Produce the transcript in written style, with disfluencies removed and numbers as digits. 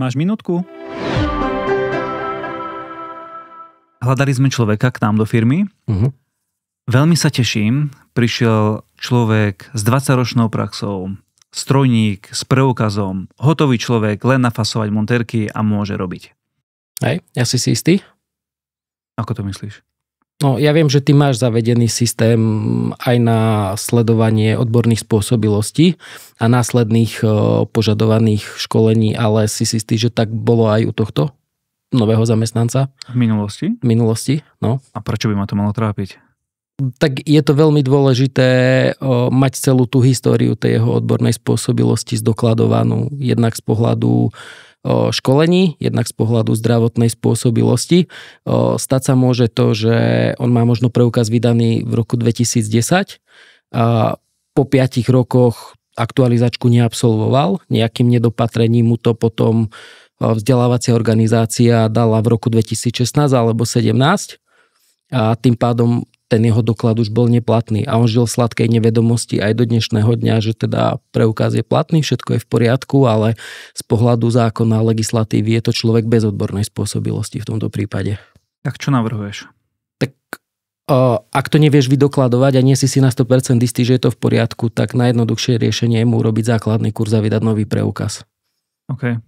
Máš minútku? Hľadali sme človeka k nám do firmy. Veľmi sa teším. Prišiel človek s 20-ročnou praxou, strojník s preukazom, hotový človek, len nafasovať monterky a môže robiť. Hej, ja si istý? Ako to myslíš? No, ja viem, že ty máš zavedený systém aj na sledovanie odborných spôsobilostí a následných požadovaných školení, ale si istý, že tak bolo aj u tohto nového zamestnanca? V minulosti? V minulosti, no. A prečo by ma to malo trápiť? Tak je to veľmi dôležité mať celú tú históriu tej jeho odbornej spôsobilosti zdokladovanú jednak z pohľadu školení, jednak z pohľadu zdravotnej spôsobilosti. Stať sa môže to, že on má možno preukaz vydaný v roku 2010 a po 5 rokoch aktualizačku neabsolvoval. Nejakým nedopatrením mu to potom vzdelávacia organizácia dala v roku 2016 alebo 2017 a tým pádom ten jeho doklad už bol neplatný a on žil v sladkej nevedomosti aj do dnešného dňa, že teda preukaz je platný, všetko je v poriadku, ale z pohľadu zákona a legislatívy je to človek bez odbornej spôsobilosti v tomto prípade. Tak čo navrhuješ? Tak ak to nevieš vydokladovať a nie si na 100% istý, že je to v poriadku, tak najjednoduchšie riešenie je mu urobiť základný kurz a vydať nový preukaz. OK.